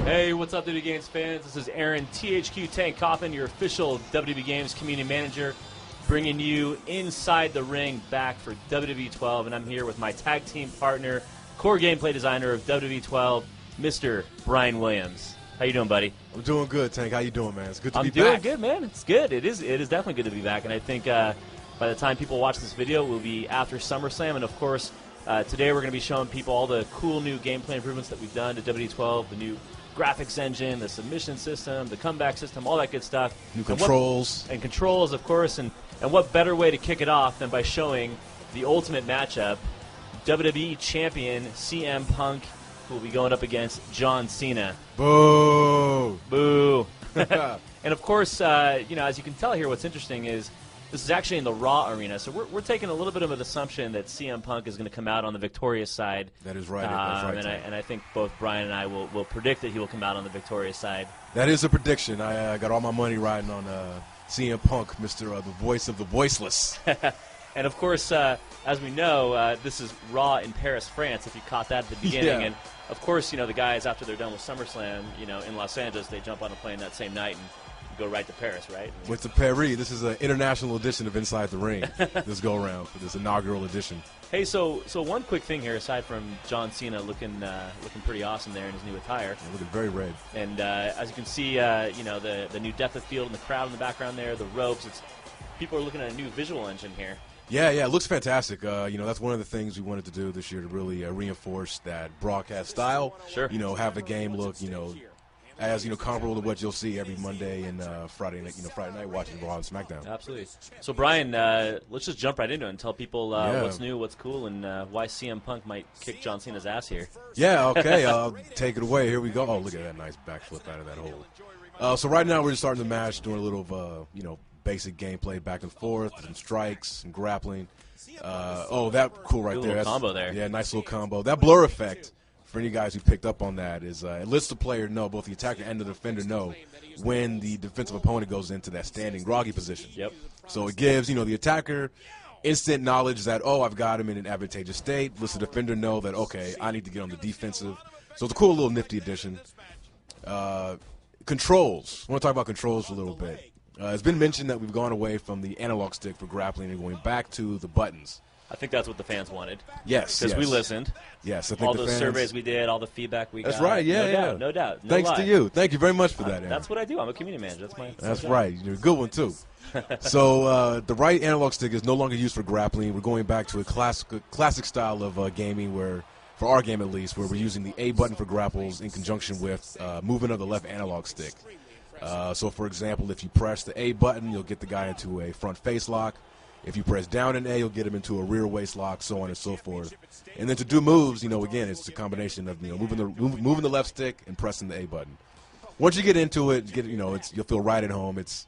Hey, what's up, WWE Games fans? This is Aaron THQ Tank Coffin, your official WWE Games community manager, bringing you inside the ring back for Wwe12, and I'm here with my tag team partner, core gameplay designer of Wwe12, Mr. Brian Williams. How you doing, buddy? I'm doing good, Tank. How you doing, man? It's good to be back. I'm doing good, man. It's good. It is definitely good to be back, and I think by the time people watch this video, we'll be after SummerSlam, and of course, today we're going to be showing people all the cool new gameplay improvements that we've done to Wwe12, the new graphics engine, the submission system, the comeback system, all that good stuff. New controls. And controls, of course. And what better way to kick it off than by showing the ultimate matchup, WWE Champion CM Punk, who will be going up against John Cena. Boo! Boo! And, of course, as you can tell here, what's interesting is this is actually in the Raw arena, so we're taking a little bit of an assumption that CM Punk is going to come out on the victorious side. That is right. That's right. And I think both Brian and I will predict that he will come out on the victorious side. That is a prediction. I got all my money riding on CM Punk, Mr. The voice of the voiceless. And, of course, as we know, this is Raw in Paris, France, if you caught that at the beginning. Yeah. And, of course, the guys, after they're done with SummerSlam, in Los Angeles, they jump on a plane that same night and go right to Paris, right? Went to Paris. This is an international edition of Inside the Ring, this go-around for this inaugural edition. Hey, so one quick thing here, aside from John Cena looking pretty awesome there in his new attire. Yeah, looking very red. And as you can see, the new depth of field and the crowd in the background there, the ropes. People are looking at a new visual engine here. Yeah, it looks fantastic. That's one of the things we wanted to do this year to really reinforce that broadcast style. Sure. Have the game look, as comparable to what you'll see every Monday and Friday night watching Raw and SmackDown. Absolutely. So Brian, let's just jump right into it and tell people what's new, what's cool, and why CM Punk might kick John Cena's ass here. Yeah, okay, I'll take it away. Here we go. Oh, look at that nice backflip out of that hole. So right now we're just starting the match, doing a little basic gameplay back and forth, some strikes, some grappling. That cool right there. Little combo there. Yeah, nice little combo. That blur effect. For any guys who picked up on that, is it lets the player know, both the attacker and the defender know, when the defensive opponent goes into that standing groggy position. Yep. So it gives the attacker instant knowledge that, I've got him in an advantageous state. Lets the defender know that, okay, I need to get on the defensive. So it's a cool little nifty addition. Controls. I want to talk about controls for a little bit. It's been mentioned that we've gone away from the analog stick for grappling and going back to the buttons. I think that's what the fans wanted. Yes, because we listened. Yes, I think all the those fans, surveys we did, all the feedback we got. That's right. Yeah, no doubt. No Thanks lie. to you. Thank you very much for that, Aaron. That's what I do. I'm a community manager. That's right. You're a good one too. So the right analog stick is no longer used for grappling. We're going back to a classic style of gaming, where, for our game at least, where we're using the A button for grapples in conjunction with movement of the left analog stick. So, for example, if you press the A button, you'll get the guy into a front face lock. If you press down in A, you'll get him into a rear waist lock, so on and so forth. And then to do moves, again, it's a combination of moving the left stick and pressing the A button. Once you get into it, you'll feel right at home. It's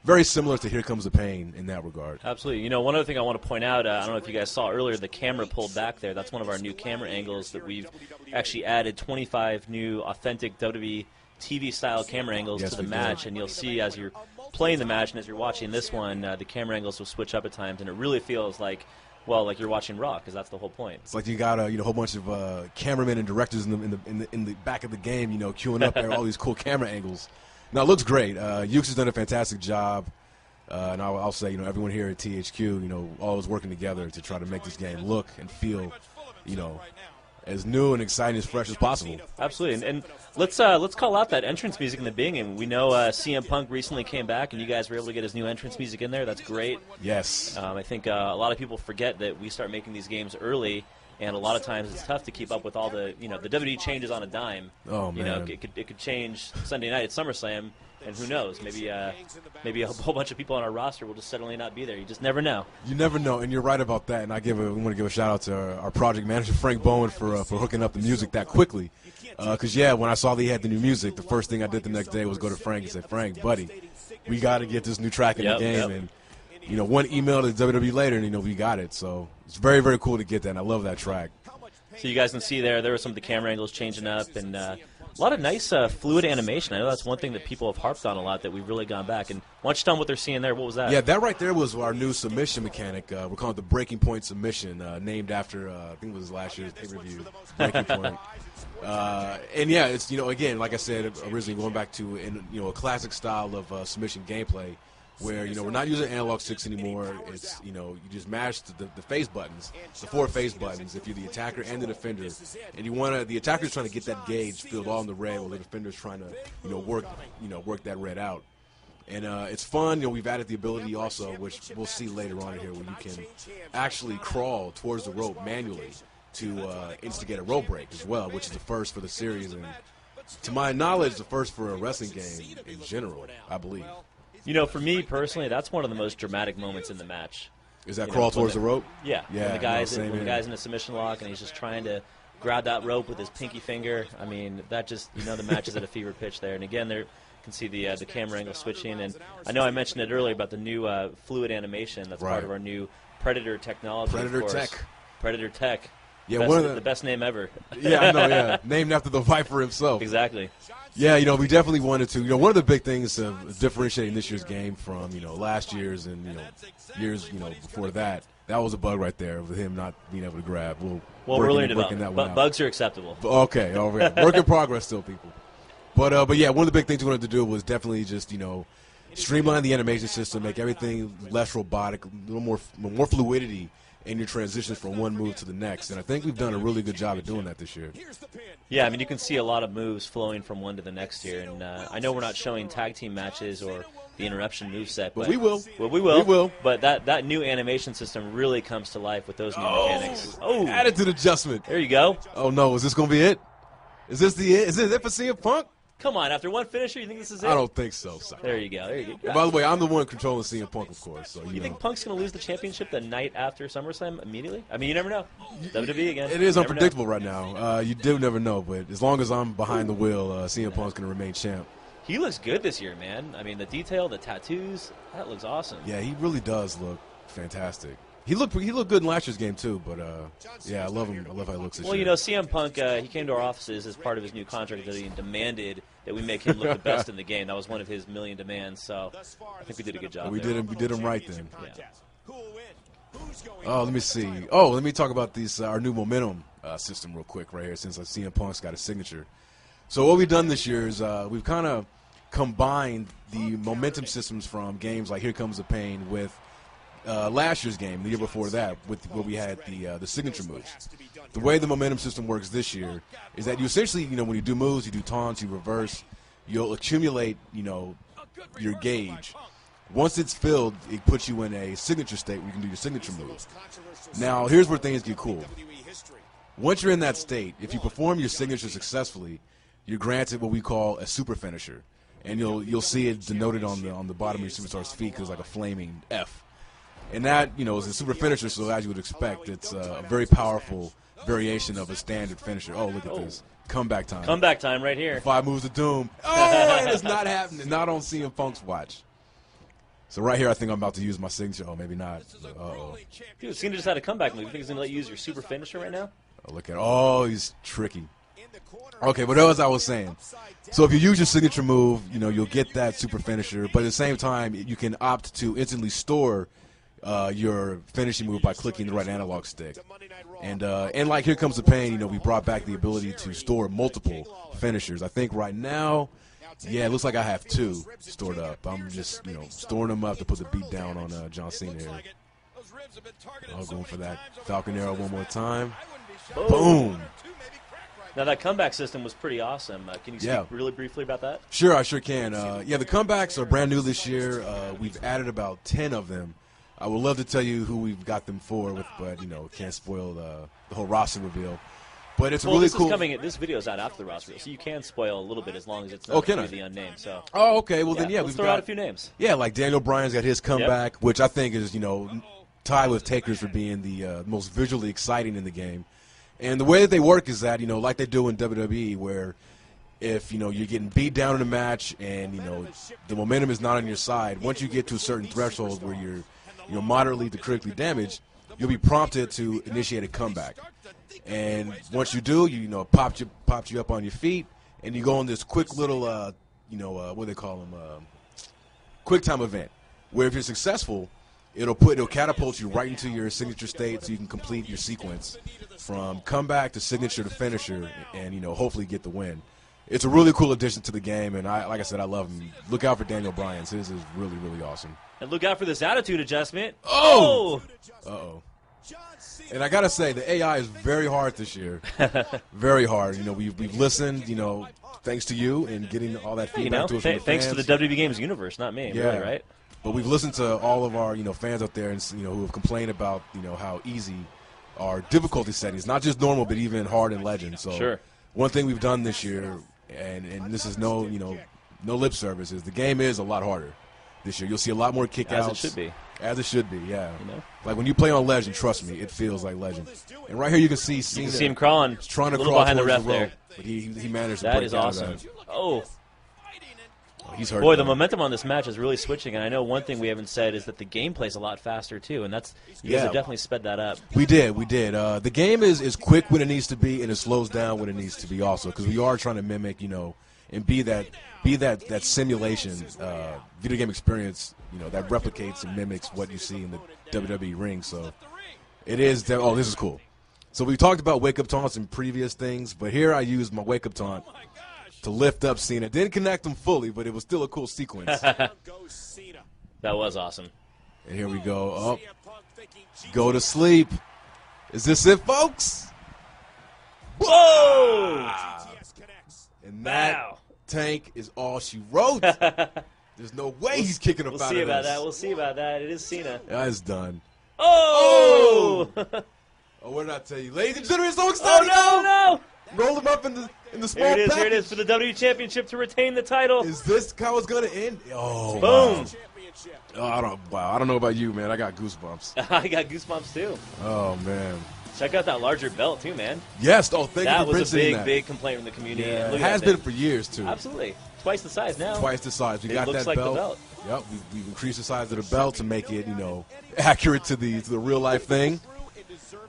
very similar to Here Comes the Pain in that regard. Absolutely. One other thing I want to point out, I don't know if you guys saw earlier, the camera pulled back there. That's one of our new camera angles that we've actually added 25 new authentic WWE TV-style camera angles to the match, and you'll see as you're playing the match and as you're watching this one, the camera angles will switch up at times, and it really feels like you're watching Raw, because that's the whole point. It's like you got a whole bunch of cameramen and directors in the back of the game, queuing up there, all these cool camera angles. Now, it looks great. Ukes has done a fantastic job, and I'll say, everyone here at THQ, always working together to try to make this game look and feel, as new and exciting, as fresh as possible. Absolutely, and let's call out that entrance music in the beginning. We know CM Punk recently came back, and you guys were able to get his new entrance music in there. That's great. Yes. I think a lot of people forget that we start making these games early, and a lot of times it's tough to keep up with all the the WWE changes on a dime. Oh man. It could change Sunday night at SummerSlam. And who knows? Maybe a whole bunch of people on our roster will just suddenly not be there. You just never know. You never know, and you're right about that. And we want to give a shout out to our project manager Frank Bowen for hooking up the music that quickly. Because when I saw that he had the new music, the first thing I did the next day was go to Frank and say, "Frank, buddy, we got to get this new track in the game." Yep. And one email to WWE later, and we got it. So it's very, very cool to get that. And I love that track. So you guys can see there were some of the camera angles changing up, and A lot of nice fluid animation. I know that's one thing that people have harped on a lot that we've really gone back. And why don't you tell them what they're seeing there? What was that? Yeah, that right there was our new submission mechanic. We're calling it the Breaking Point submission, named after, I think it was last year's pay-per-view, Breaking Point. And yeah, it's, again, like I said, originally going back to, a classic style of submission gameplay where, we're not using analog sticks anymore. It's, you just mash the face buttons, the 4 face buttons, if you're the attacker and the defender. And the attacker's trying to get that gauge filled all in the red while the defender's trying to, work that red out. And it's fun. We've added the ability also, which we'll see later on here, where you can actually crawl towards the rope manually to instigate a rope break as well, which is the first for the series. And to my knowledge, the first for a wrestling game in general, I believe. For me personally, that's one of the most dramatic moments in the match. Is that crawl towards the rope? Yeah. When the guy's in a submission lock and he's just trying to grab that rope with his pinky finger. I mean, that just, the match is at a fever pitch there. And again, there you can see the camera angle switching. And I know I mentioned it earlier about the new fluid animation. That's part of our new Predator technology. Predator Tech. Yeah, the best name ever. Yeah, I know, yeah. Named after the Viper himself. Exactly. Yeah, we definitely wanted to. One of the big things of differentiating this year's game from, last year's and, years, before that, that was a bug right there with him not being able to grab. We're learning about it. Bugs are acceptable. Okay, all right. Work in progress still, people. But yeah, one of the big things we wanted to do was definitely just, streamline the animation system, make everything less robotic, a little more fluidity in your transitions from one move to the next. And I think we've done a really good job of doing that this year. Yeah, I mean, you can see a lot of moves flowing from one to the next here. And I know we're not showing tag team matches or the interruption moveset. But we will. Well, we will. We will. But that new animation system really comes to life with those new mechanics. Oh, attitude adjustment. There you go. Oh, no. Is this going to be it? Is this it for CM Punk? Come on, after one finisher, you think this is it? I don't think so, Si. There you go. By the way, I'm the one controlling CM Punk, of course. So you think Punk's going to lose the championship the night after SummerSlam immediately? I mean, you never know. WWE again. It is unpredictable right now. You do never know, but as long as I'm behind the wheel, CM Punk's going to remain champ. He looks good this year, man. I mean, the detail, the tattoos, that looks awesome. Yeah, he really does look fantastic. He looked good in last year's game too, but yeah, I love him. I love how he looks this year. CM Punk, he came to our offices as part of his new contract that he demanded that we make him look the best in the game. That was one of his million demands. So I think we did a good job. We did him right then. Yeah. Oh, let me see. Oh, let me talk about these our new momentum system real quick right here, since CM Punk's got a signature. So what we've done this year is we've kind of combined the momentum systems from games like Here Comes the Pain with last year's game, the year before that, where we had the signature moves. The way the momentum system works this year is that you essentially, when you do moves, you do taunts, you reverse, you'll accumulate, your gauge. Once it's filled, it puts you in a signature state where you can do your signature moves. Now, here's where things get cool. Once you're in that state, if you perform your signature successfully, you're granted what we call a super finisher, and you'll see it denoted on the bottom of your superstar's feet because it's like a flaming F. And that, is a super finisher, so as you would expect, it's a very powerful variation of a standard finisher. Oh, look at this. Comeback time. Comeback time right here. 5 moves of doom. Oh, and it's not happening. Not on CM Punk's watch. So right here, I think I'm about to use my signature. Oh, maybe not. Uh-oh. Dude, Cena just had a comeback move. You think he's going to let you use your super finisher right now? Oh, look at it. Oh, he's tricky. Okay, but as I was saying, so if you use your signature move, you'll get that super finisher. But at the same time, you can opt to instantly store your finishing move by clicking the right analog stick. And like Here Comes the Pain, we brought back the ability to store multiple finishers. I think right now, yeah, it looks like I have 2 stored up. I'm just, storing them up to put the beat down on John Cena here. Oh, going for that Falcon Arrow one more time. Boom. Now, that comeback system was pretty awesome. Can you speak really briefly about that? Sure, I sure can. The comebacks are brand new this year. We've added about 10 of them. I would love to tell you who we've got them for, but can't spoil the whole roster reveal. But it's really cool. This video is out after the roster reveal, so you can spoil a little bit as long as it's not the unnamed. So. Oh, okay. Well, then, let's throw out a few names. Yeah, like Daniel Bryan's got his comeback, which I think is, tied with Taker's for being the most visually exciting in the game. And the way that they work is that, like they do in WWE, where if, you're getting beat down in a match and, the momentum is not on your side, once you get to a certain threshold where you're moderately to critically damaged, you'll be prompted to initiate a comeback. And once you do, pops you up on your feet, and you go on this quick little, what do they call them, quick time event, where if you're successful, it'll catapult you right into your signature state, so you can complete your sequence from comeback to signature to finisher, and hopefully get the win. It's a really cool addition to the game, and like I said, I love him. Look out for Daniel Bryan's. His is really, really awesome. And look out for this attitude adjustment. Oh! Uh-oh. And I got to say, the AI is very hard this year. Very hard. We've listened, thanks to you and getting all that feedback to us from the thanks fans. to the WB Games universe, not me. Yeah. Really, right? But we've listened to all of our, fans out there and, who have complained about, how easy our difficulty settings, not just normal, but even hard and legend. So sure. One thing we've done this year, and this is no lip service, is the game is a lot harder this year. You'll see a lot more kickouts. As it should be. As it should be, yeah. Like when you play on Legend, trust me, it feels like Legend. And right here you can see Cena. You can see him crawling. Trying to a little crawl behind the towards ref the rope, there. but he managed to That break is out of awesome. that. Oh, he's hurt. boy, the momentum on this match is really switching, and I know one thing we haven't said is that the gameplay is a lot faster too, and you guys have definitely sped that up. We did. The game is quick when it needs to be, and it slows down when it needs to be also, because we are trying to mimic, and be that simulation video game experience, that replicates and mimics what you see in the WWE ring. So it is. This is cool. So we talked about wake-up taunts in previous things, but here I used my wake-up taunt to lift up Cena. Didn't connect him fully, but it was still a cool sequence. That was awesome. And here we go. Oh, go to sleep. Is this it, folks? Whoa! And that tank is all she wrote. There's no way he's kicking up out of this. We'll see about that. We'll see about that. It is Cena. That's done. Oh! Oh, what did I tell you? Ladies and gentlemen, so excited. Oh, no! Roll him up in the small package. Here it is for the WWE Championship to retain the title. Is this how it's going to end? Oh, boom. Wow. I don't know about you, man. I got goosebumps. I got goosebumps, too. Oh, man. Check out that larger belt, too, man. Yes. Oh, thank you for That was a big complaint from the community. Yeah, it has been for years, too. Absolutely. Twice the size now. Twice the size. We got looks that like belt. The belt. Yep. We've increased the size of the belt to make it, accurate to the real life thing.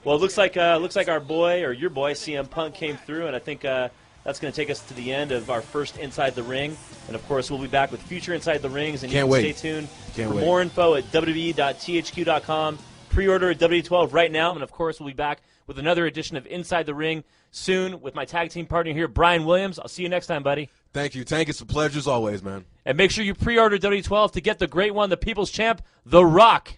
Well, it looks like our boy, or your boy, CM Punk came through, and I think that's going to take us to the end of our first Inside the Ring. And, of course, we'll be back with future Inside the Rings, and you can stay tuned for more info at wwe.thq.com. Pre-order at Wwe12 right now, and, of course, we'll be back with another edition of Inside the Ring soon with my tag team partner here, Brian Williams. I'll see you next time, buddy. Thank you, Tank. It's a pleasure as always, man. And make sure you pre-order Wwe12 to get the great one, the People's Champ, The Rock.